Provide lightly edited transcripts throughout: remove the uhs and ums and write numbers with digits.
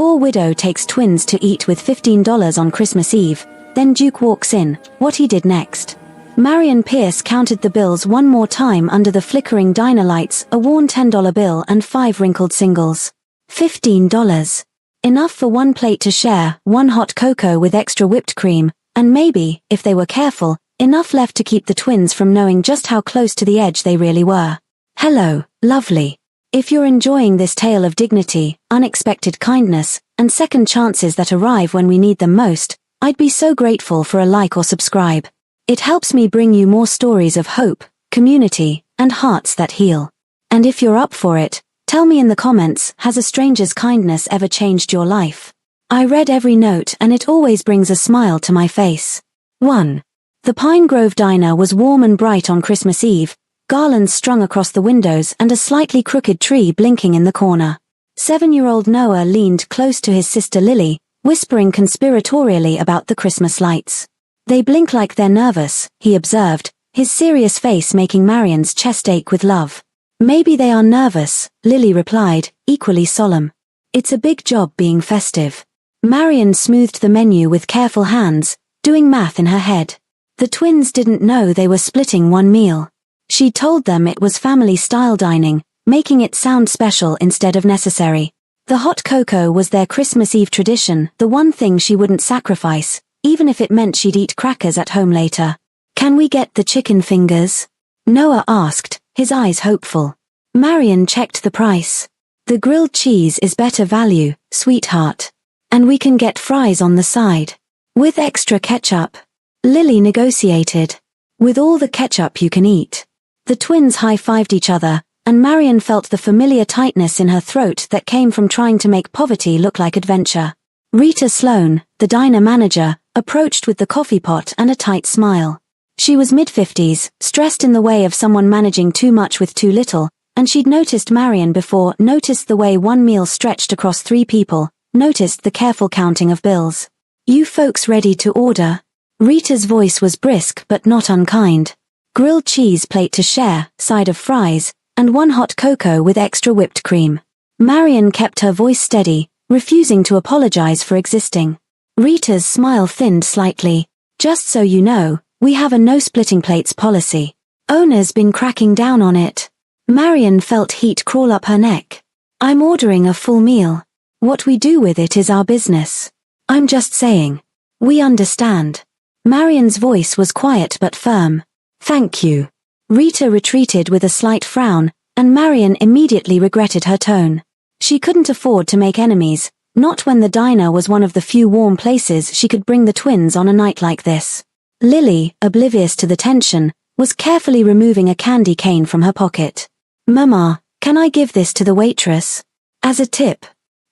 Poor widow takes twins to eat with $15 on Christmas Eve, then Duke walks in. What he did next. Marion Pierce counted the bills one more time under the flickering diner lights, a worn $10 bill and 5 wrinkled singles. $15. Enough for one plate to share, one hot cocoa with extra whipped cream, and maybe, if they were careful, enough left to keep the twins from knowing just how close to the edge they really were. Hello, lovely. If you're enjoying this tale of dignity, unexpected kindness, and second chances that arrive when we need them most, I'd be so grateful for a like or subscribe. It helps me bring you more stories of hope, community, and hearts that heal. And if you're up for it, tell me in the comments, has a stranger's kindness ever changed your life? I read every note and it always brings a smile to my face. 1. The Pine Grove Diner was warm and bright on Christmas Eve, garlands strung across the windows and a slightly crooked tree blinking in the corner. 7-year-old Noah leaned close to his sister Lily, whispering conspiratorially about the Christmas lights. They blink like they're nervous, he observed, his serious face making Marion's chest ache with love. Maybe they are nervous, Lily replied, equally solemn. It's a big job being festive. Marion smoothed the menu with careful hands, doing math in her head. The twins didn't know they were splitting one meal. She told them it was family-style dining, making it sound special instead of necessary. The hot cocoa was their Christmas Eve tradition, the one thing she wouldn't sacrifice, even if it meant she'd eat crackers at home later. Can we get the chicken fingers? Noah asked, his eyes hopeful. Marion checked the price. The grilled cheese is better value, sweetheart. And we can get fries on the side. With extra ketchup. Lily negotiated. With all the ketchup you can eat. The twins high-fived each other, and Marion felt the familiar tightness in her throat that came from trying to make poverty look like adventure. Rita Sloan, the diner manager, approached with the coffee pot and a tight smile. She was mid-50s, stressed in the way of someone managing too much with too little, and she'd noticed Marion before, noticed the way one meal stretched across 3 people, noticed the careful counting of bills. You folks ready to order? Rita's voice was brisk but not unkind. Grilled cheese plate to share, side of fries, and 1 hot cocoa with extra whipped cream. Marion kept her voice steady, refusing to apologize for existing. Rita's smile thinned slightly. Just so you know, we have a no splitting plates policy. Owner's been cracking down on it. Marion felt heat crawl up her neck. I'm ordering a full meal. What we do with it is our business. I'm just saying. We understand. Marion's voice was quiet but firm. Thank you. Rita retreated with a slight frown, and Marion immediately regretted her tone. She couldn't afford to make enemies, not when the diner was one of the few warm places she could bring the twins on a night like this. Lily, oblivious to the tension, was carefully removing a candy cane from her pocket. Mama, can I give this to the waitress? As a tip.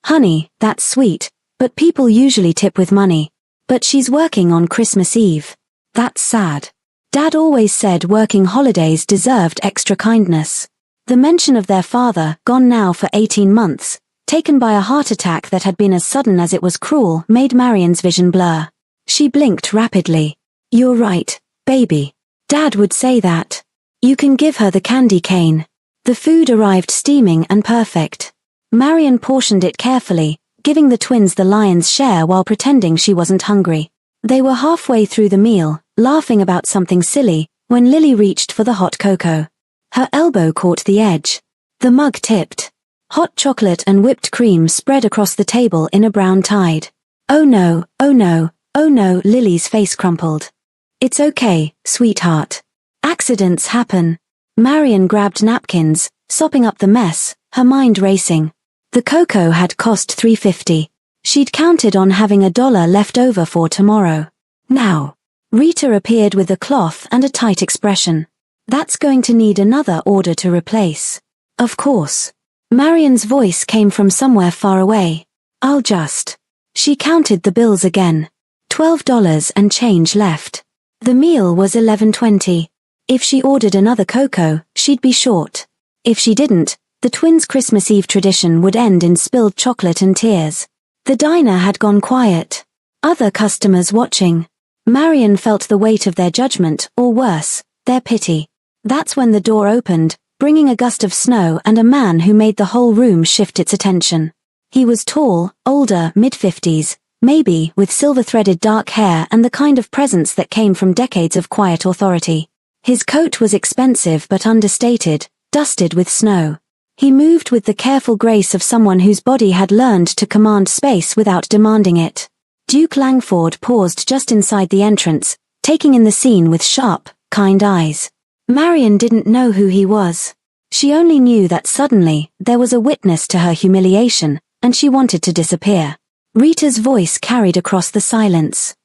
Honey, that's sweet, but people usually tip with money. But she's working on Christmas Eve. That's sad. Dad always said working holidays deserved extra kindness. The mention of their father, gone now for 18 months, taken by a heart attack that had been as sudden as it was cruel, made Marion's vision blur. She blinked rapidly. You're right, baby. Dad would say that. You can give her the candy cane. The food arrived steaming and perfect. Marion portioned it carefully, giving the twins the lion's share while pretending she wasn't hungry. They were halfway through the meal, laughing about something silly, when Lily reached for the hot cocoa. Her elbow caught the edge. The mug tipped. Hot chocolate and whipped cream spread across the table in a brown tide. Oh no, oh no, oh no, Lily's face crumpled. It's okay, sweetheart. Accidents happen. Marion grabbed napkins, sopping up the mess, her mind racing. The cocoa had cost $3.50. She'd counted on having $1 left over for tomorrow. Now. Rita appeared with a cloth and a tight expression. That's going to need another order to replace. Of course. Marion's voice came from somewhere far away. I'll just. She counted the bills again. $12 and change left. The meal was $11.20. If she ordered another cocoa, she'd be short. If she didn't, the twins' Christmas Eve tradition would end in spilled chocolate and tears. The diner had gone quiet. Other customers watching. Marion felt the weight of their judgment, or worse, their pity. That's when the door opened, bringing a gust of snow and a man who made the whole room shift its attention. He was tall, older, mid-50s, maybe, with silver-threaded dark hair and the kind of presence that came from decades of quiet authority. His coat was expensive but understated, dusted with snow. He moved with the careful grace of someone whose body had learned to command space without demanding it. Duke Langford paused just inside the entrance, taking in the scene with sharp, kind eyes. Marian didn't know who he was. She only knew that suddenly, there was a witness to her humiliation, and she wanted to disappear. Rita's voice carried across the silence.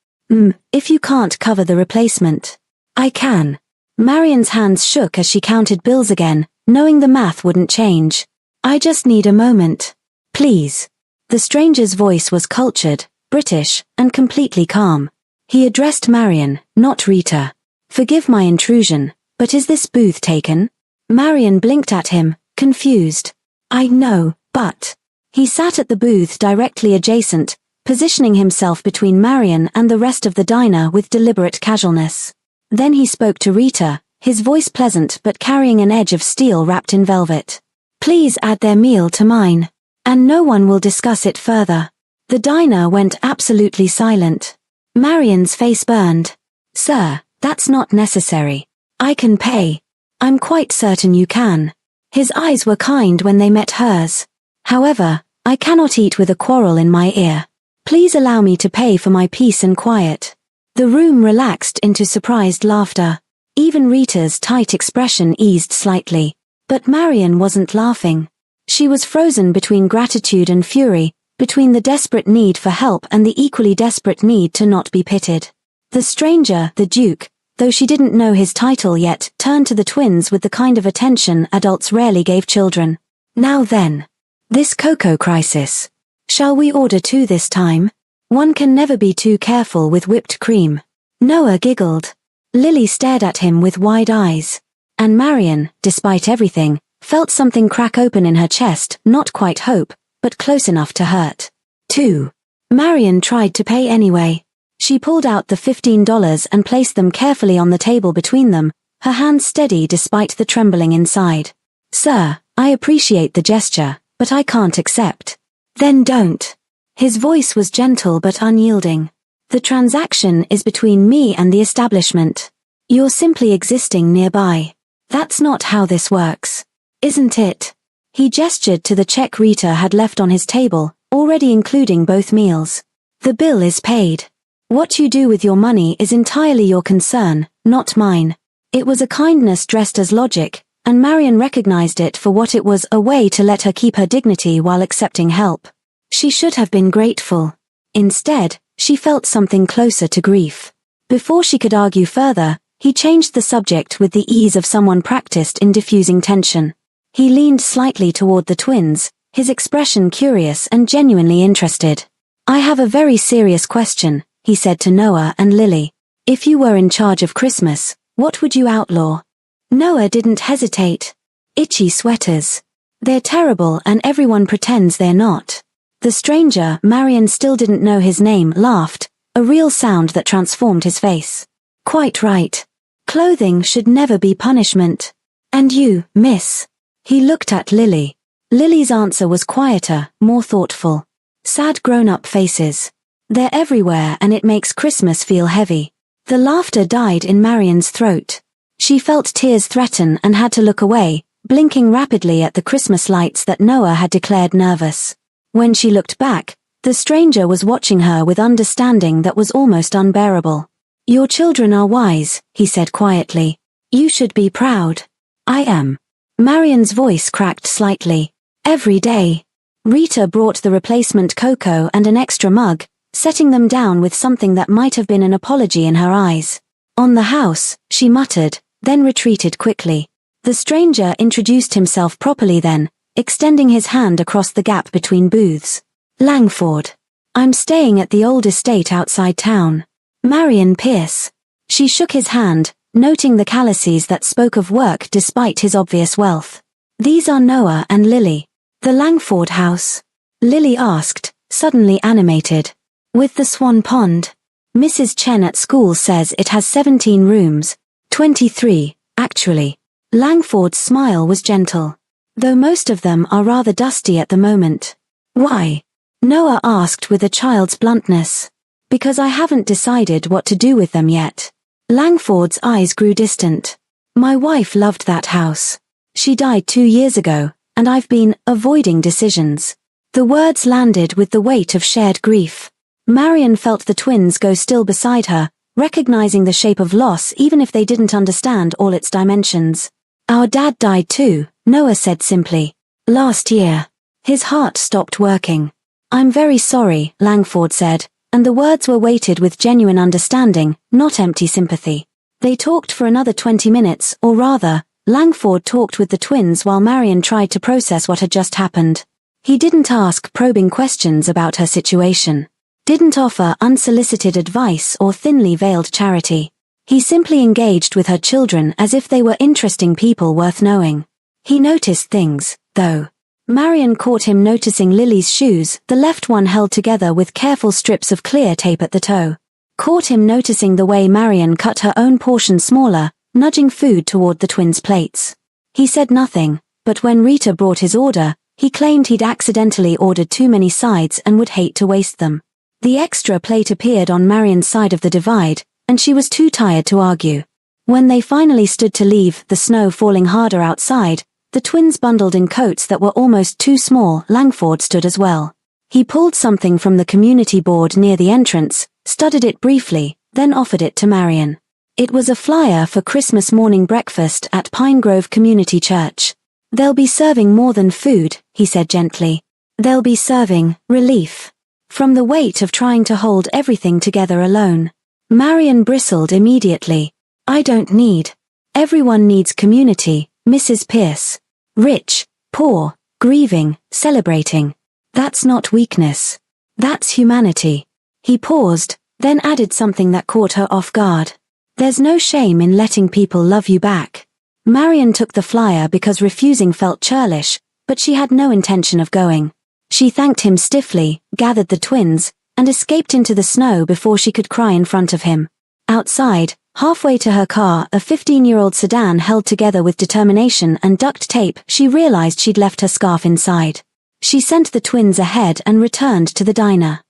If you can't cover the replacement. I can. Marian's hands shook as she counted bills again, knowing the math wouldn't change. I just need a moment. Please. The stranger's voice was cultured, British, and completely calm. He addressed Marian, not Rita. Forgive my intrusion, but is this booth taken? Marian blinked at him, confused. I know, but... He sat at the booth directly adjacent, positioning himself between Marian and the rest of the diner with deliberate casualness. Then he spoke to Rita, his voice pleasant but carrying an edge of steel wrapped in velvet. Please add their meal to mine. And no one will discuss it further. The diner went absolutely silent. Marian's face burned. Sir, that's not necessary. I can pay. I'm quite certain you can. His eyes were kind when they met hers. However, I cannot eat with a quarrel in my ear. Please allow me to pay for my peace and quiet. The room relaxed into surprised laughter. Even Rita's tight expression eased slightly. But Marian wasn't laughing. She was frozen between gratitude and fury, between the desperate need for help and the equally desperate need to not be pitied. The stranger, the Duke, though she didn't know his title yet, turned to the twins with the kind of attention adults rarely gave children. Now then. This cocoa crisis. Shall we order two this time? One can never be too careful with whipped cream. Noah giggled. Lily stared at him with wide eyes. And Marian, despite everything, felt something crack open in her chest, not quite hope, but close enough to hurt. 2. Marian tried to pay anyway. She pulled out the $15 and placed them carefully on the table between them, her hands steady despite the trembling inside. Sir, I appreciate the gesture, but I can't accept. Then don't. His voice was gentle but unyielding. The transaction is between me and the establishment. You're simply existing nearby. That's not how this works. Isn't it? He gestured to the check Rita had left on his table, already including both meals. The bill is paid. What you do with your money is entirely your concern, not mine. It was a kindness dressed as logic, and Marian recognized it for what it was, a way to let her keep her dignity while accepting help. She should have been grateful. Instead, she felt something closer to grief. Before she could argue further, he changed the subject with the ease of someone practiced in diffusing tension. He leaned slightly toward the twins, his expression curious and genuinely interested. I have a very serious question, he said to Noah and Lily. If you were in charge of Christmas, what would you outlaw? Noah didn't hesitate. Itchy sweaters. They're terrible and everyone pretends they're not. The stranger, Marian still didn't know his name, laughed, a real sound that transformed his face. Quite right. Clothing should never be punishment. And you, miss? He looked at Lily. Lily's answer was quieter, more thoughtful. Sad grown-up faces. They're everywhere and it makes Christmas feel heavy. The laughter died in Marian's throat. She felt tears threaten and had to look away, blinking rapidly at the Christmas lights that Noah had declared nervous. When she looked back, the stranger was watching her with understanding that was almost unbearable. Your children are wise, he said quietly. You should be proud. I am. Marian's voice cracked slightly. Every day. Rita brought the replacement cocoa and an extra mug, setting them down with something that might have been an apology in her eyes. On the house, she muttered, then retreated quickly. The stranger introduced himself properly then, extending his hand across the gap between booths. Langford. I'm staying at the old estate outside town. Marian Pierce. She shook his hand, noting the calluses that spoke of work despite his obvious wealth. These are Noah and Lily. The Langford house? Lily asked, suddenly animated. With the Swan Pond. Mrs. Chen at school says it has 17 rooms. 23, actually. Langford's smile was gentle. Though most of them are rather dusty at the moment. Why? Noah asked with a child's bluntness. Because I haven't decided what to do with them yet. Langford's eyes grew distant. My wife loved that house. She died 2 years ago, and I've been avoiding decisions. The words landed with the weight of shared grief. Marion felt the twins go still beside her, recognizing the shape of loss even if they didn't understand all its dimensions. Our dad died too, Noah said simply. Last year. His heart stopped working. I'm very sorry, Langford said, and the words were weighted with genuine understanding, not empty sympathy. They talked for another 20 minutes, or rather, Langford talked with the twins while Marion tried to process what had just happened. He didn't ask probing questions about her situation. Didn't offer unsolicited advice or thinly veiled charity. He simply engaged with her children as if they were interesting people worth knowing. He noticed things, though. Marion caught him noticing Lily's shoes, the left one held together with careful strips of clear tape at the toe. Caught him noticing the way Marion cut her own portion smaller, nudging food toward the twins' plates. He said nothing, but when Rita brought his order, he claimed he'd accidentally ordered too many sides and would hate to waste them. The extra plate appeared on Marion's side of the divide, and she was too tired to argue. When they finally stood to leave, the snow falling harder outside, the twins bundled in coats that were almost too small. Langford stood as well. He pulled something from the community board near the entrance, studied it briefly, then offered it to Marion. It was a flyer for Christmas morning breakfast at Pine Grove Community Church. They'll be serving more than food, he said gently. They'll be serving relief from the weight of trying to hold everything together alone. Marion bristled immediately. I don't need. Everyone needs community, Mrs. Pierce. Rich, poor, grieving, celebrating. That's not weakness. That's humanity. He paused, then added something that caught her off guard. There's no shame in letting people love you back. Marion took the flyer because refusing felt churlish, but she had no intention of going. She thanked him stiffly, gathered the twins, and escaped into the snow before she could cry in front of him. Outside, halfway to her car, a 15-year-old sedan held together with determination and duct tape, she realized she'd left her scarf inside. She sent the twins ahead and returned to the diner.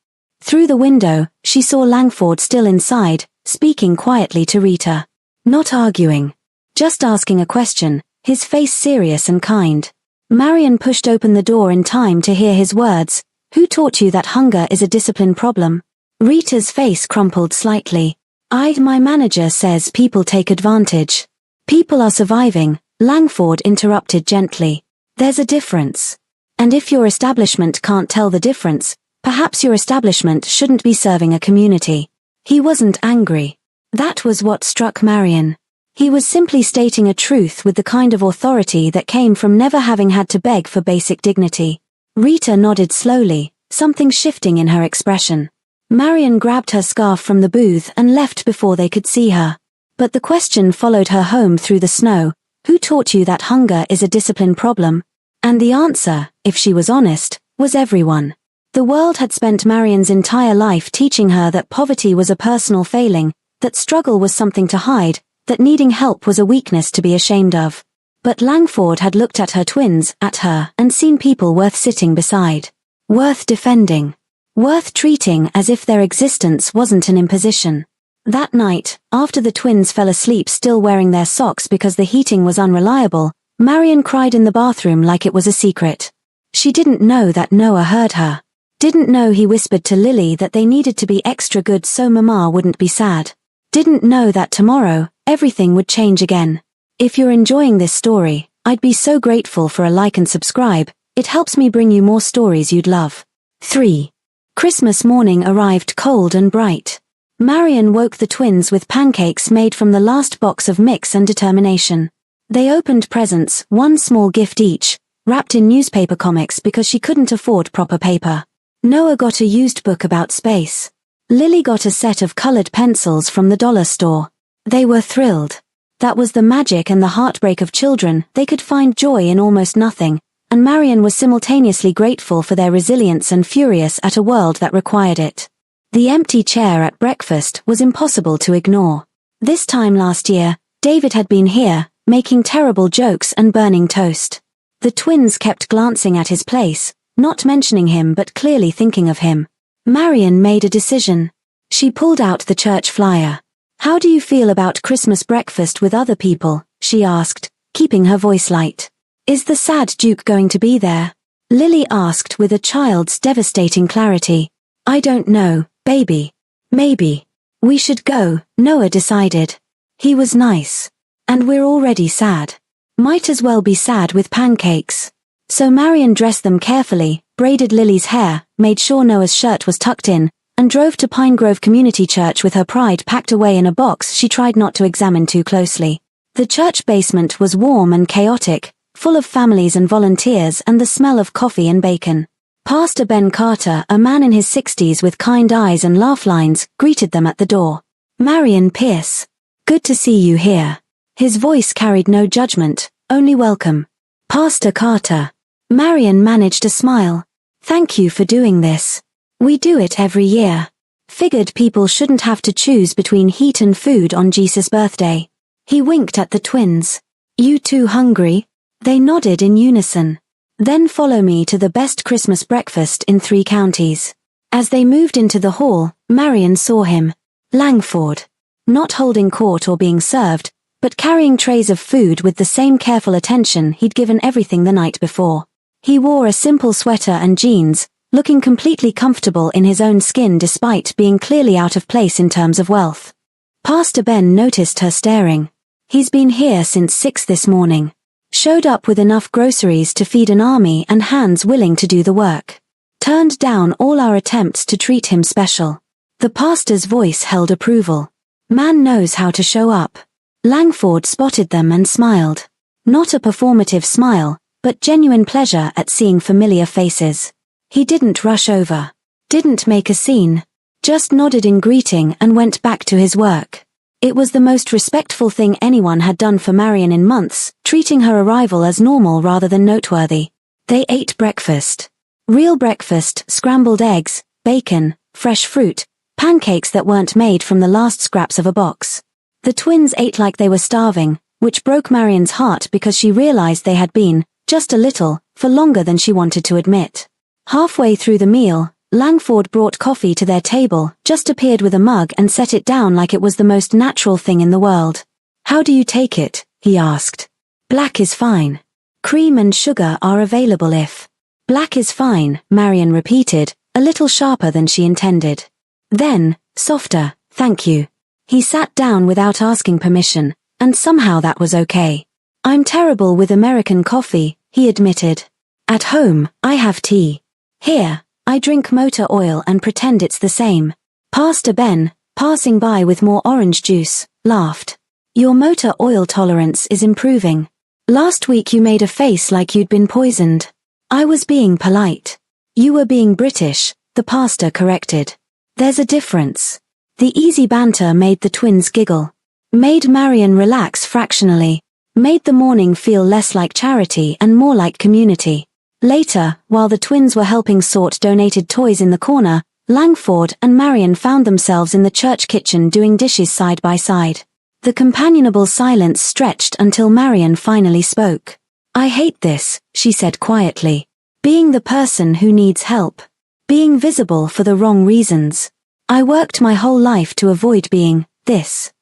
Through the window, she saw Langford still inside, speaking quietly to Rita. Not arguing. Just asking a question, his face serious and kind. Marion pushed open the door in time to hear his words. Who taught you that hunger is a discipline problem? Rita's face crumpled slightly. My manager says people take advantage. People are surviving, Langford interrupted gently. There's a difference. And if your establishment can't tell the difference, perhaps your establishment shouldn't be serving a community. He wasn't angry. That was what struck Marion. He was simply stating a truth with the kind of authority that came from never having had to beg for basic dignity. Rita nodded slowly, something shifting in her expression. Marion grabbed her scarf from the booth and left before they could see her. But the question followed her home through the snow. Who taught you that hunger is a discipline problem? And the answer, if she was honest, was everyone. The world had spent Marion's entire life teaching her that poverty was a personal failing, that struggle was something to hide, that needing help was a weakness to be ashamed of. But Langford had looked at her twins, at her, and seen people worth sitting beside. Worth defending. Worth treating as if their existence wasn't an imposition. That night, after the twins fell asleep still wearing their socks because the heating was unreliable, Marion cried in the bathroom like it was a secret. She didn't know that Noah heard her. Didn't know he whispered to Lily that they needed to be extra good so Mama wouldn't be sad. Didn't know that tomorrow, everything would change again. If you're enjoying this story, I'd be so grateful for a like and subscribe. It helps me bring you more stories you'd love. 3. Christmas morning arrived cold and bright. Marion woke the twins with pancakes made from the last box of mix and determination. They opened presents, one small gift each, wrapped in newspaper comics because she couldn't afford proper paper. Noah got a used book about space. Lily got a set of colored pencils from the dollar store. They were thrilled. That was the magic and the heartbreak of children. They could find joy in almost nothing, and Marion was simultaneously grateful for their resilience and furious at a world that required it. The empty chair at breakfast was impossible to ignore. This time last year, David had been here, making terrible jokes and burning toast. The twins kept glancing at his place, not mentioning him but clearly thinking of him. Marion made a decision. She pulled out the church flyer. "How do you feel about Christmas breakfast with other people?" she asked, keeping her voice light. "Is the sad Duke going to be there?" Lily asked with a child's devastating clarity. "I don't know, baby. Maybe. We should go," Noah decided. "He was nice. And we're already sad. Might as well be sad with pancakes." So Marion dressed them carefully, braided Lily's hair, made sure Noah's shirt was tucked in, and drove to Pine Grove Community Church with her pride packed away in a box she tried not to examine too closely. The church basement was warm and chaotic, full of families and volunteers and the smell of coffee and bacon. Pastor Ben Carter, a man in his 60s with kind eyes and laugh lines, greeted them at the door. "Marion Pierce. Good to see you here." His voice carried no judgment, only welcome. "Pastor Carter." Marion managed a smile. "Thank you for doing this. We do it every year. Figured people shouldn't have to choose between heat and food on Jesus' birthday." He winked at the twins. "You two hungry?" They nodded in unison. "Then follow me to the best Christmas breakfast in 3 counties. As they moved into the hall, Marion saw him. Langford. Not holding court or being served, but carrying trays of food with the same careful attention he'd given everything the night before. He wore a simple sweater and jeans, looking completely comfortable in his own skin despite being clearly out of place in terms of wealth. Pastor Ben noticed her staring. "He's been here since 6 this morning. Showed up with enough groceries to feed an army and hands willing to do the work. Turned down all our attempts to treat him special." The pastor's voice held approval. "Man knows how to show up." Langford spotted them and smiled. Not a performative smile, but genuine pleasure at seeing familiar faces. He didn't rush over. Didn't make a scene. Just nodded in greeting and went back to his work. It was the most respectful thing anyone had done for Marion in months, treating her arrival as normal rather than noteworthy. They ate breakfast. Real breakfast, scrambled eggs, bacon, fresh fruit, pancakes that weren't made from the last scraps of a box. The twins ate like they were starving, which broke Marion's heart because she realized they had been, just a little, for longer than she wanted to admit. Halfway through the meal, Langford brought coffee to their table, just appeared with a mug and set it down like it was the most natural thing in the world. "How do you take it?" he asked. "Black is fine. Cream and sugar are available if." "Black is fine," Marion repeated, a little sharper than she intended. Then, softer, "Thank you." He sat down without asking permission, and somehow that was okay. "I'm terrible with American coffee," he admitted. "At home, I have tea. Here, I drink motor oil and pretend it's the same." Pastor Ben, passing by with more orange juice, laughed. "Your motor oil tolerance is improving. Last week you made a face like you'd been poisoned." "I was being polite." "You were being British," the pastor corrected. "There's a difference." The easy banter made the twins giggle. Made Marion relax fractionally. Made the morning feel less like charity and more like community. Later, while the twins were helping sort donated toys in the corner, Langford and Marion found themselves in the church kitchen doing dishes side by side. The companionable silence stretched until Marion finally spoke. "I hate this," she said quietly. "Being the person who needs help. Being visible for the wrong reasons. I worked my whole life to avoid being this.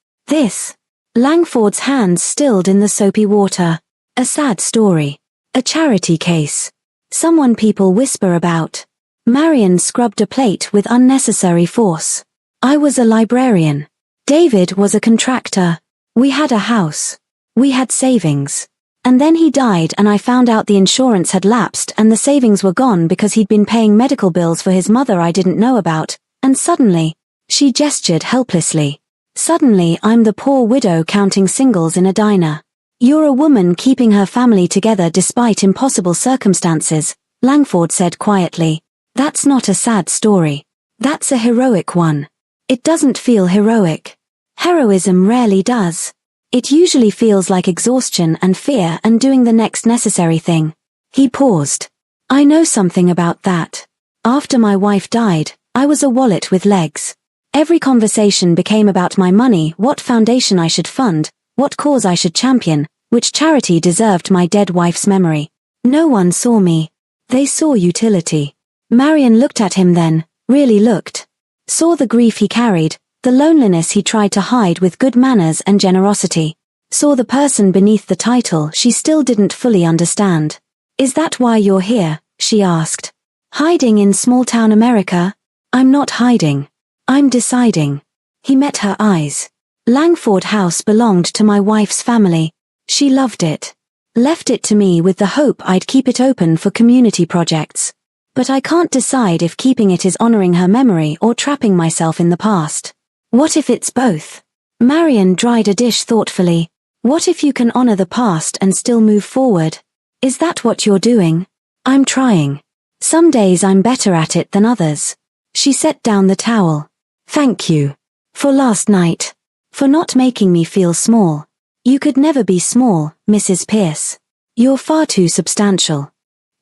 Langford's hands stilled in the soapy water. "A sad story. A charity case. Someone people whisper about." Marion scrubbed a plate with unnecessary force. "I was a librarian. David was a contractor. We had a house. We had savings. And then he died and I found out the insurance had lapsed and the savings were gone because he'd been paying medical bills for his mother I didn't know about, and suddenly," she gestured helplessly, "suddenly I'm the poor widow counting singles in a diner." "You're a woman keeping her family together despite impossible circumstances," Langford said quietly. "That's not a sad story. That's a heroic one. It doesn't feel heroic. Heroism rarely does. It usually feels like exhaustion and fear and doing the next necessary thing." He paused. "I know something about that. After my wife died, I was a wallet with legs. Every conversation became about my money, what foundation I should fund, what cause I should champion, which charity deserved my dead wife's memory. No one saw me. They saw utility. Marion looked at him then, really looked. Saw the grief he carried, the loneliness he tried to hide with good manners and generosity. Saw the person beneath the title she still didn't fully understand. Is that why you're here? She asked. Hiding in small-town America? I'm not hiding. I'm deciding. He met her eyes. Langford House belonged to my wife's family. She loved it. Left it to me with the hope I'd keep it open for community projects. But I can't decide if keeping it is honoring her memory or trapping myself in the past. What if it's both? Marion dried a dish thoughtfully. What if you can honor the past and still move forward? Is that what you're doing? I'm trying. Some days I'm better at it than others. She set down the towel. Thank you. For last night. For not making me feel small. You could never be small, Mrs. Pierce. You're far too substantial.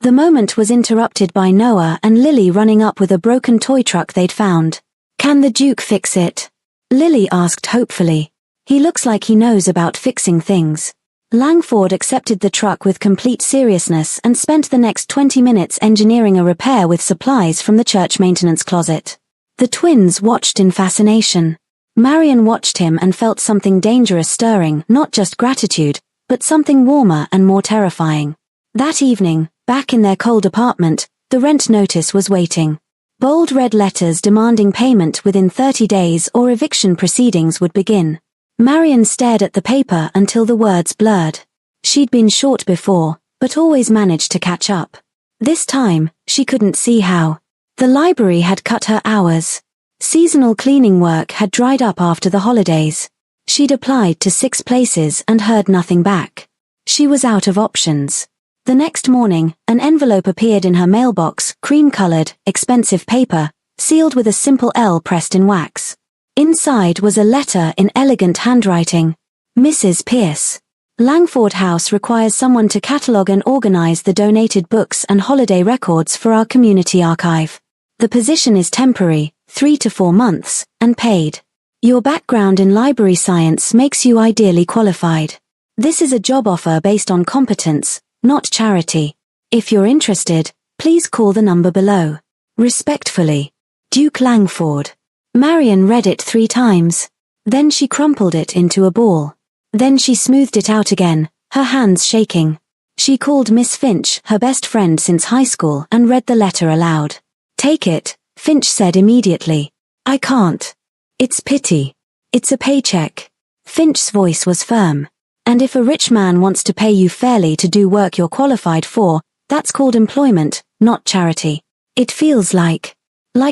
The moment was interrupted by Noah and Lily running up with a broken toy truck they'd found. Can the Duke fix it? Lily asked hopefully. He looks like he knows about fixing things. Langford accepted the truck with complete seriousness and spent the next 20 minutes engineering a repair with supplies from the church maintenance closet. The twins watched in fascination. Marion watched him and felt something dangerous stirring, not just gratitude, but something warmer and more terrifying. That evening, back in their cold apartment, the rent notice was waiting. Bold red letters demanding payment within 30 days or eviction proceedings would begin. Marion stared at the paper until the words blurred. She'd been short before, but always managed to catch up. This time, she couldn't see how. The library had cut her hours. Seasonal cleaning work had dried up after the holidays. She'd applied to 6 places and heard nothing back. She was out of options. The next morning, an envelope appeared in her mailbox, cream-colored, expensive paper, sealed with a simple L pressed in wax. Inside was a letter in elegant handwriting. Mrs. Pierce. Langford House requires someone to catalogue and organize the donated books and holiday records for our community archive. The position is temporary, 3 to 4 months, and paid. Your background in library science makes you ideally qualified. This is a job offer based on competence, not charity. If you're interested, please call the number below. Respectfully, Duke Langford. Marion read it 3 times. Then she crumpled it into a ball. Then she smoothed it out again, her hands shaking. She called Miss Finch, her best friend since high school, and read the letter aloud. Take it, Finch said immediately. I can't. It's pity. It's a paycheck. Finch's voice was firm. And if a rich man wants to pay you fairly to do work you're qualified for, that's called employment, not charity. It feels like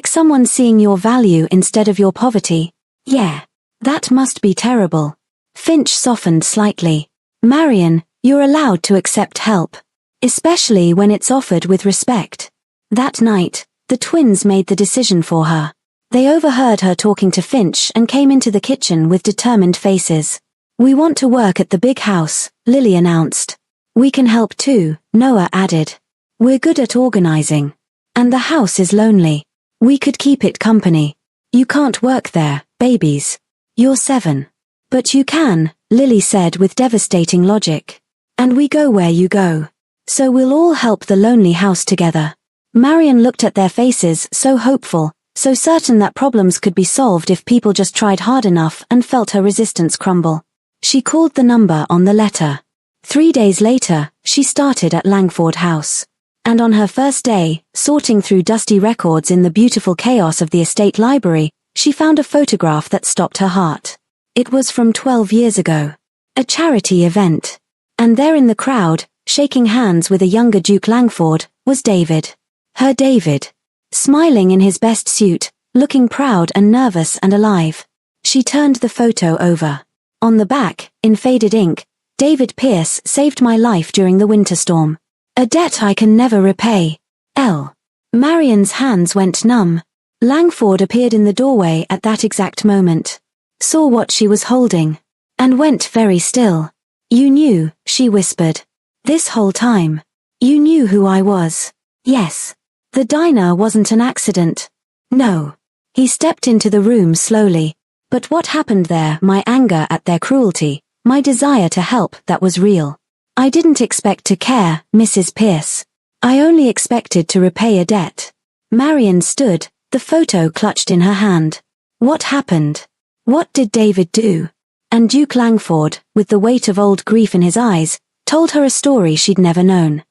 someone seeing your value instead of your poverty. Yeah. That must be terrible. Finch softened slightly. Marion, you're allowed to accept help. Especially when it's offered with respect. That night, the twins made the decision for her. They overheard her talking to Finch and came into the kitchen with determined faces. We want to work at the big house, Lily announced. We can help too, Noah added. We're good at organizing. And the house is lonely. We could keep it company. You can't work there, babies. You're 7. But you can, Lily said with devastating logic. And we go where you go. So we'll all help the lonely house together. Marion looked at their faces, so hopeful, so certain that problems could be solved if people just tried hard enough, and felt her resistance crumble. She called the number on the letter. 3 days later, she started at Langford House. And on her first day, sorting through dusty records in the beautiful chaos of the estate library, she found a photograph that stopped her heart. It was from 12 years ago. A charity event. And there in the crowd, shaking hands with a younger Duke Langford, was David. Her David. Smiling in his best suit, looking proud and nervous and alive. She turned the photo over. On the back, in faded ink, David Pierce saved my life during the winter storm. A debt I can never repay. L. Marion's hands went numb. Langford appeared in the doorway at that exact moment. Saw what she was holding. And went very still. You knew, she whispered. This whole time. You knew who I was. Yes. The diner wasn't an accident. No. He stepped into the room slowly. But what happened there, my anger at their cruelty, my desire to help, that was real. I didn't expect to care, Mrs. Pierce. I only expected to repay a debt. Marion stood, the photo clutched in her hand. What happened? What did David do? And Duke Langford, with the weight of old grief in his eyes, told her a story she'd never known.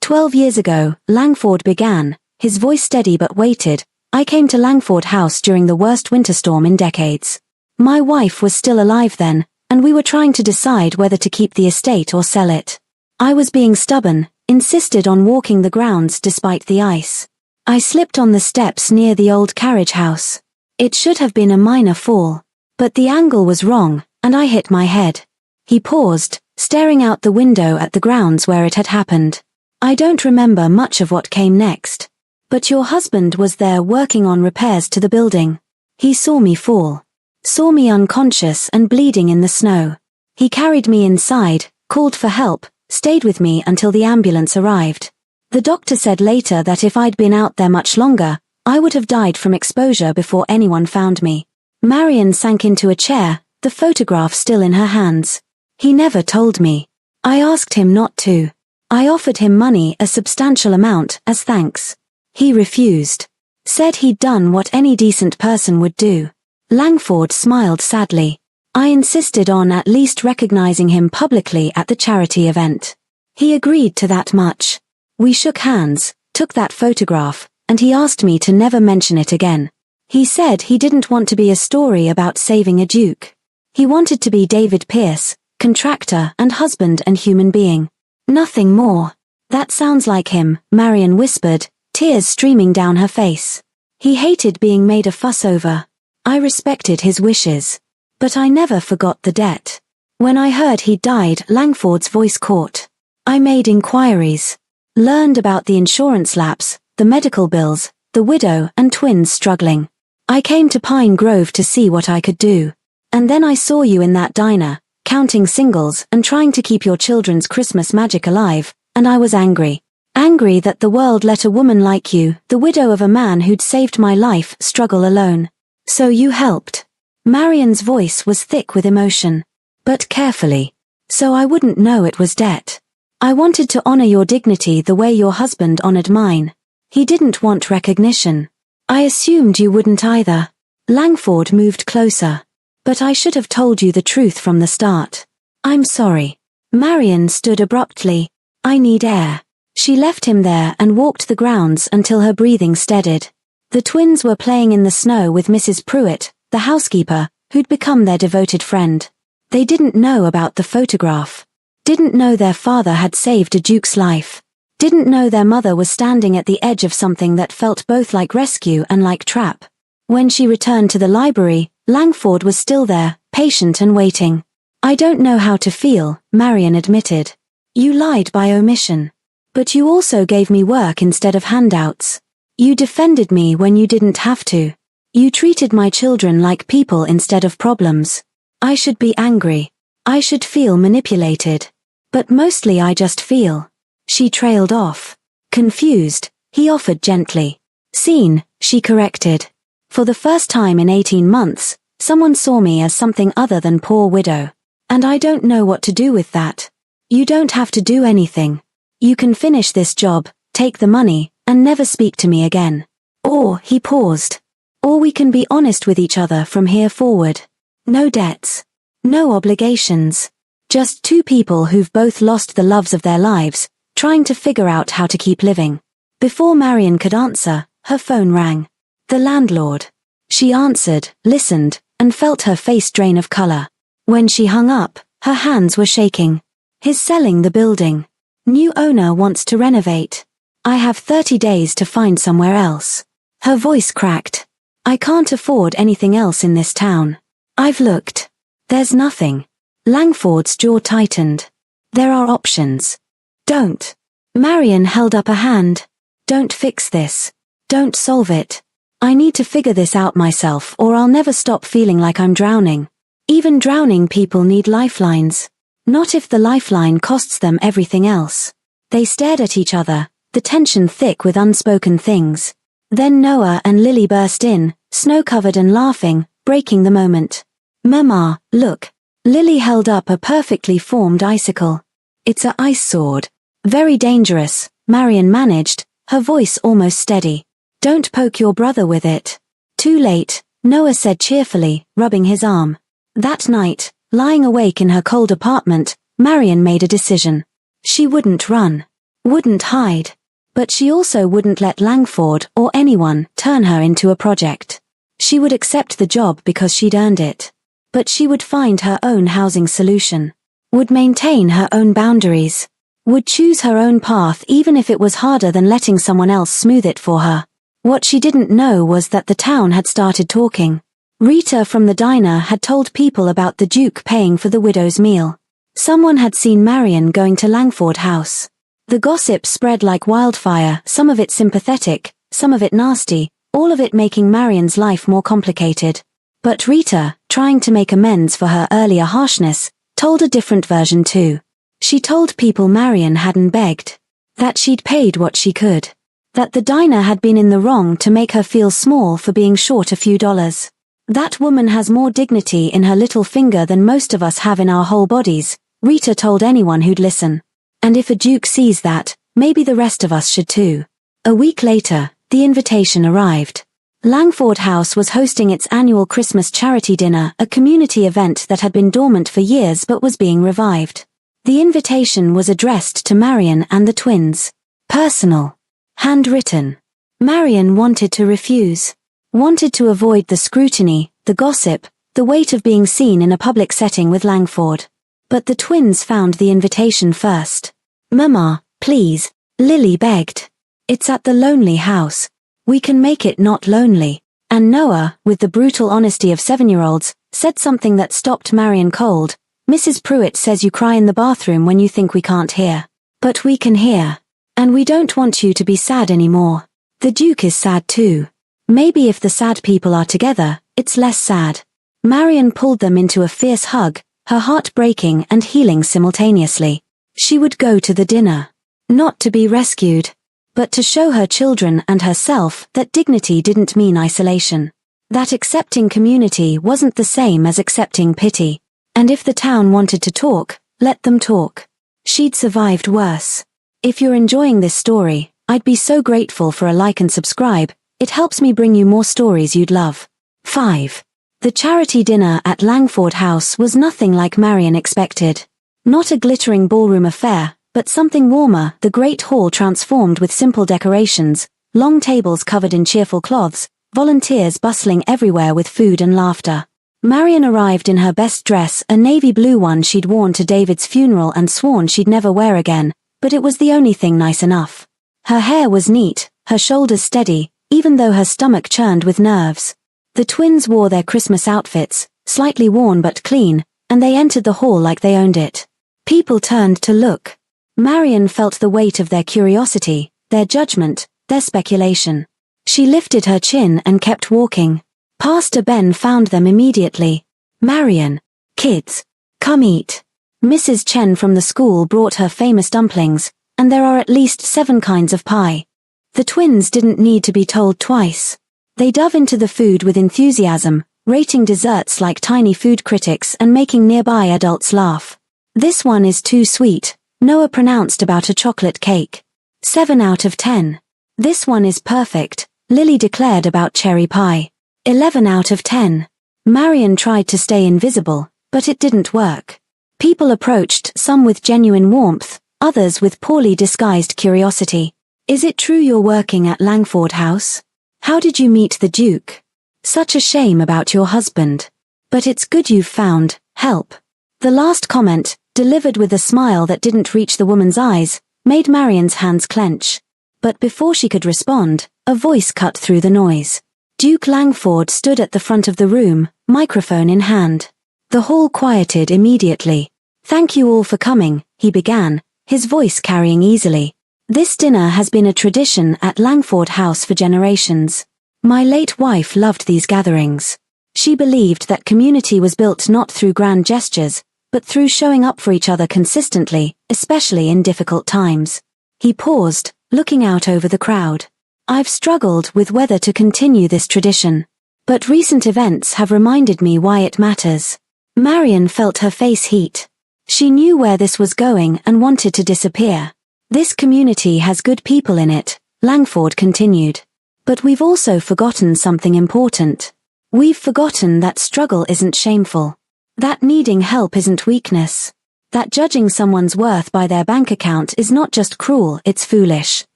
12 years ago, Langford began, his voice steady but weighted. I came to Langford House during the worst winter storm in decades. My wife was still alive then, and we were trying to decide whether to keep the estate or sell it. I was being stubborn, insisted on walking the grounds despite the ice. I slipped on the steps near the old carriage house. It should have been a minor fall, but the angle was wrong, and I hit my head. He paused, staring out the window at the grounds where it had happened. I don't remember much of what came next. But your husband was there working on repairs to the building. He saw me fall. Saw me unconscious and bleeding in the snow. He carried me inside, called for help, stayed with me until the ambulance arrived. The doctor said later that if I'd been out there much longer, I would have died from exposure before anyone found me. Marion sank into a chair, the photograph still in her hands. He never told me. I asked him not to. I offered him money, a substantial amount, as thanks. He refused. Said he'd done what any decent person would do. Langford smiled sadly. I insisted on at least recognizing him publicly at the charity event. He agreed to that much. We shook hands, took that photograph, and he asked me to never mention it again. He said he didn't want to be a story about saving a duke. He wanted to be David Pierce, contractor and husband and human being. Nothing more. That sounds like him, Marion whispered, tears streaming down her face. He hated being made a fuss over. I respected his wishes. But I never forgot the debt. When I heard he'd died, Langford's voice caught. I made inquiries. Learned about the insurance lapse, the medical bills, the widow and twins struggling. I came to Pine Grove to see what I could do. And then I saw you in that diner, counting singles and trying to keep your children's Christmas magic alive, and I was angry. Angry that the world let a woman like you, the widow of a man who'd saved my life, struggle alone. So you helped. Marion's voice was thick with emotion. But carefully. So I wouldn't know it was debt. I wanted to honor your dignity the way your husband honored mine. He didn't want recognition. I assumed you wouldn't either. Langford moved closer. But I should have told you the truth from the start. I'm sorry. Marion stood abruptly. I need air. She left him there and walked the grounds until her breathing steadied. The twins were playing in the snow with Mrs. Pruitt, the housekeeper, who'd become their devoted friend. They didn't know about the photograph. Didn't know their father had saved a duke's life. Didn't know their mother was standing at the edge of something that felt both like rescue and like trap. When she returned to the library, Langford was still there, patient and waiting. I don't know how to feel, Marion admitted. You lied by omission. But you also gave me work instead of handouts. You defended me when you didn't have to. You treated my children like people instead of problems. I should be angry. I should feel manipulated. But mostly I just feel. She trailed off. Confused, he offered gently. Seen, she corrected. For the first time in 18 months, someone saw me as something other than poor widow. And I don't know what to do with that. You don't have to do anything. You can finish this job, take the money, and never speak to me again. Or, he paused. Or we can be honest with each other from here forward. No debts. No obligations. Just two people who've both lost the loves of their lives, trying to figure out how to keep living. Before Marion could answer, her phone rang. The landlord. She answered, listened, and felt her face drain of color. When she hung up, her hands were shaking. He's selling the building. New owner wants to renovate. I have 30 days to find somewhere else. Her voice cracked. I can't afford anything else in this town. I've looked. There's nothing. Langford's jaw tightened. There are options. Don't. Marion held up a hand. Don't fix this. Don't solve it. I need to figure this out myself or I'll never stop feeling like I'm drowning. Even drowning people need lifelines. Not if the lifeline costs them everything else. They stared at each other, the tension thick with unspoken things. Then Noah and Lily burst in, snow-covered and laughing, breaking the moment. Mama, look. Lily held up a perfectly formed icicle. It's a ice sword. Very dangerous, Marion managed, her voice almost steady. Don't poke your brother with it. Too late, Noah said cheerfully, rubbing his arm. That night, lying awake in her cold apartment, Marion made a decision. She wouldn't run. Wouldn't hide. But she also wouldn't let Langford or anyone turn her into a project. She would accept the job because she'd earned it. But she would find her own housing solution. Would maintain her own boundaries. Would choose her own path even if it was harder than letting someone else smooth it for her. What she didn't know was that the town had started talking. Rita from the diner had told people about the Duke paying for the widow's meal. Someone had seen Marion going to Langford House. The gossip spread like wildfire, some of it sympathetic, some of it nasty, all of it making Marion's life more complicated. But Rita, trying to make amends for her earlier harshness, told a different version too. She told people Marion hadn't begged. That she'd paid what she could. That the diner had been in the wrong to make her feel small for being short a few dollars. That woman has more dignity in her little finger than most of us have in our whole bodies, Rita told anyone who'd listen. And if a Duke sees that, maybe the rest of us should too. A week later, the invitation arrived. Langford House was hosting its annual Christmas charity dinner, a community event that had been dormant for years but was being revived. The invitation was addressed to Marion and the twins. Personal. Handwritten. Marion wanted to refuse. Wanted to avoid the scrutiny, the gossip, the weight of being seen in a public setting with Langford. But the twins found the invitation first. Mama, please, Lily begged. It's at the lonely house. We can make it not lonely. And Noah, with the brutal honesty of 7-year-olds, said something that stopped Marion cold. Mrs. Pruitt says you cry in the bathroom when you think we can't hear. But we can hear. And we don't want you to be sad anymore. The Duke is sad too. Maybe if the sad people are together, it's less sad. Marion pulled them into a fierce hug, her heart breaking and healing simultaneously. She would go to the dinner. Not to be rescued, but to show her children and herself that dignity didn't mean isolation. That accepting community wasn't the same as accepting pity. And if the town wanted to talk, let them talk. She'd survived worse. If you're enjoying this story, I'd be so grateful for a like and subscribe. It helps me bring you more stories you'd love. 5. The charity dinner at Langford House was nothing like Marion expected. Not a glittering ballroom affair, but something warmer. The great hall transformed with simple decorations, long tables covered in cheerful cloths, volunteers bustling everywhere with food and laughter. Marion arrived in her best dress, a navy blue one she'd worn to David's funeral and sworn she'd never wear again, but it was the only thing nice enough. Her hair was neat, her shoulders steady, even though her stomach churned with nerves. The twins wore their Christmas outfits, slightly worn but clean, and they entered the hall like they owned it. People turned to look. Marion felt the weight of their curiosity, their judgment, their speculation. She lifted her chin and kept walking. Pastor Ben found them immediately. Marion. Kids. Come eat. Mrs. Chen from the school brought her famous dumplings, and there are at least 7 kinds of pie. The twins didn't need to be told twice. They dove into the food with enthusiasm, rating desserts like tiny food critics and making nearby adults laugh. This one is too sweet, Noah pronounced about a chocolate cake. 7 out of 10. This one is perfect, Lily declared about cherry pie. 11 out of 10. Marion tried to stay invisible, but it didn't work. People approached, some with genuine warmth, others with poorly disguised curiosity. Is it true you're working at Langford House? How did you meet the Duke? Such a shame about your husband. But it's good you've found help. The last comment, delivered with a smile that didn't reach the woman's eyes, made Marion's hands clench. But before she could respond, a voice cut through the noise. Duke Langford stood at the front of the room, microphone in hand. The hall quieted immediately. Thank you all for coming, he began, his voice carrying easily. This dinner has been a tradition at Langford House for generations. My late wife loved these gatherings. She believed that community was built not through grand gestures, but through showing up for each other consistently, especially in difficult times. He paused, looking out over the crowd. I've struggled with whether to continue this tradition. But recent events have reminded me why it matters. Marion felt her face heat. She knew where this was going and wanted to disappear. This community has good people in it, Langford continued. But we've also forgotten something important. We've forgotten that struggle isn't shameful. That needing help isn't weakness. That judging someone's worth by their bank account is not just cruel, it's foolish.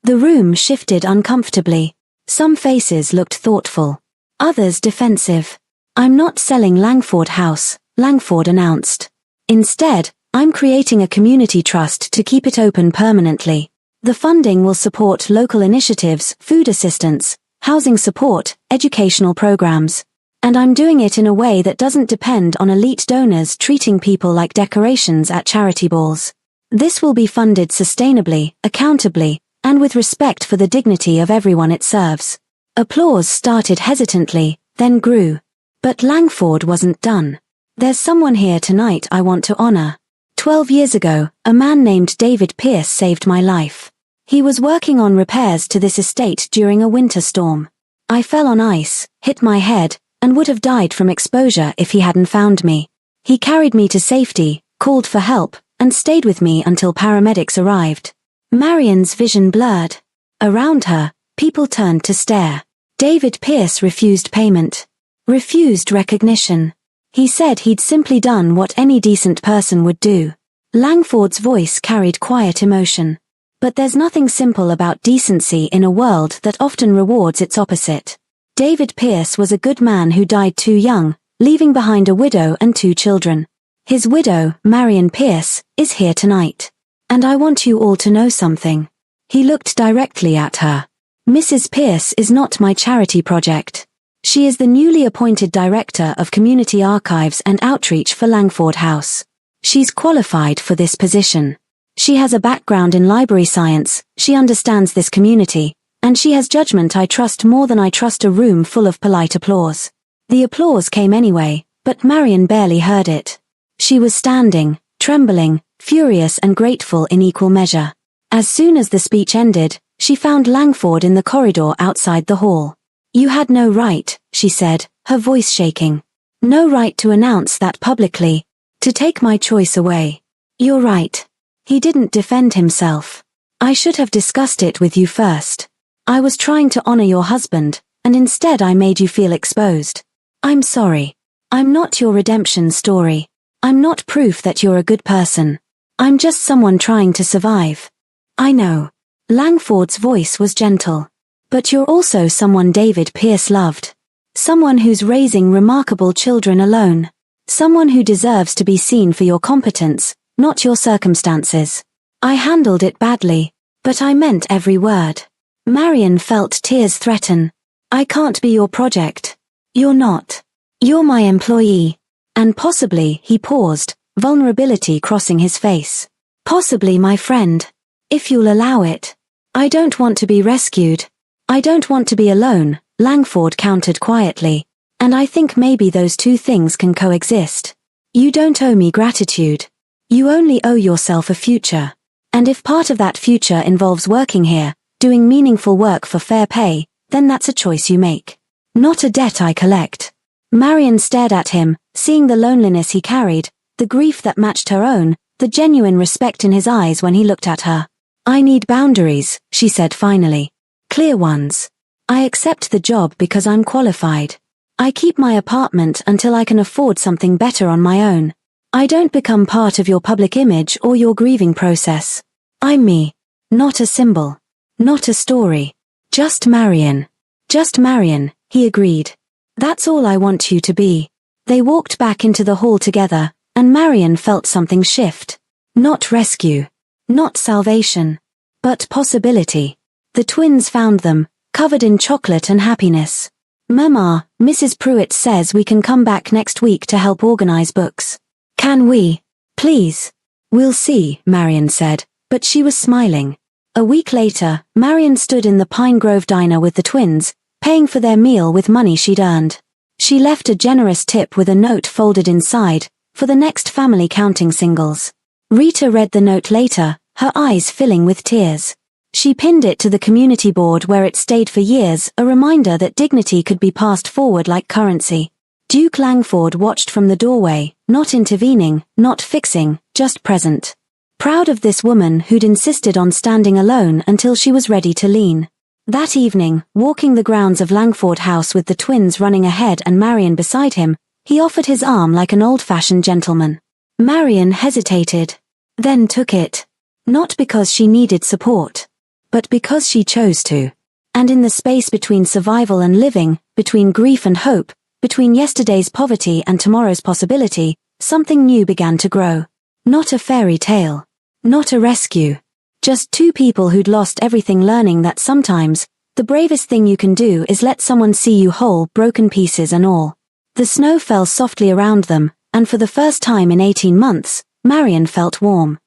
The room shifted uncomfortably. Some faces looked thoughtful. Others defensive. I'm not selling Langford House, Langford announced. Instead, I'm creating a community trust to keep it open permanently. The funding will support local initiatives, food assistance, housing support, educational programs. And I'm doing it in a way that doesn't depend on elite donors treating people like decorations at charity balls. This will be funded sustainably, accountably, and with respect for the dignity of everyone it serves. Applause started hesitantly, then grew. But Langford wasn't done. There's someone here tonight I want to honor. 12 years ago, a man named David Pierce saved my life. He was working on repairs to this estate during a winter storm. I fell on ice, hit my head, and would have died from exposure if he hadn't found me. He carried me to safety, called for help, and stayed with me until paramedics arrived. Marion's vision blurred. Around her, people turned to stare. David Pierce refused payment. Refused recognition. He said he'd simply done what any decent person would do. Langford's voice carried quiet emotion. But there's nothing simple about decency in a world that often rewards its opposite. David Pierce was a good man who died too young, leaving behind a widow and 2 children. His widow, Marion Pierce, is here tonight. And I want you all to know something. He looked directly at her. Mrs. Pierce is not my charity project. She is the newly appointed Director of Community Archives and Outreach for Langford House. She's qualified for this position. She has a background in library science, she understands this community, and she has judgment I trust more than I trust a room full of polite applause. The applause came anyway, but Marion barely heard it. She was standing, trembling, furious and grateful in equal measure. As soon as the speech ended, she found Langford in the corridor outside the hall. You had no right, she said, her voice shaking. No right to announce that publicly. To take my choice away. You're right. He didn't defend himself. I should have discussed it with you first. I was trying to honor your husband, and instead I made you feel exposed. I'm sorry. I'm not your redemption story. I'm not proof that you're a good person. I'm just someone trying to survive. I know. Langford's voice was gentle. But you're also someone David Pierce loved. Someone who's raising remarkable children alone. Someone who deserves to be seen for your competence, not your circumstances. I handled it badly, but I meant every word. Marion felt tears threaten. I can't be your project. You're not. You're my employee. And possibly, he paused, vulnerability crossing his face. Possibly my friend. If you'll allow it. I don't want to be rescued. I don't want to be alone, Langford countered quietly. And I think maybe those 2 things can coexist. You don't owe me gratitude. You only owe yourself a future. And if part of that future involves working here, doing meaningful work for fair pay, then that's a choice you make. Not a debt I collect. Marion stared at him, seeing the loneliness he carried, the grief that matched her own, the genuine respect in his eyes when he looked at her. I need boundaries, she said finally. Clear ones. I accept the job because I'm qualified. I keep my apartment until I can afford something better on my own. I don't become part of your public image or your grieving process. I'm me. Not a symbol. Not a story. Just Marion. Just Marion, he agreed. That's all I want you to be. They walked back into the hall together, and Marion felt something shift. Not rescue. Not salvation. But possibility. The twins found them, covered in chocolate and happiness. Mama, Mrs. Pruitt says we can come back next week to help organize books. Can we? Please. We'll see, Marion said, but she was smiling. A week later, Marion stood in the Pine Grove diner with the twins, paying for their meal with money she'd earned. She left a generous tip with a note folded inside, for the next family counting singles. Rita read the note later, her eyes filling with tears. She pinned it to the community board where it stayed for years, a reminder that dignity could be passed forward like currency. Duke Langford watched from the doorway, not intervening, not fixing, just present. proud of this woman who'd insisted on standing alone until she was ready to lean. That evening, walking the grounds of Langford House with the twins running ahead and Marion beside him, he offered his arm like an old-fashioned gentleman. Marion hesitated, then took it. Not because she needed support, but because she chose to. And in the space between survival and living, between grief and hope, between yesterday's poverty and tomorrow's possibility, something new began to grow. Not a fairy tale. Not a rescue. Just two people who'd lost everything, learning that sometimes, the bravest thing you can do is let someone see you whole, broken pieces and all. The snow fell softly around them, and for the first time in 18 months, Marion felt warm.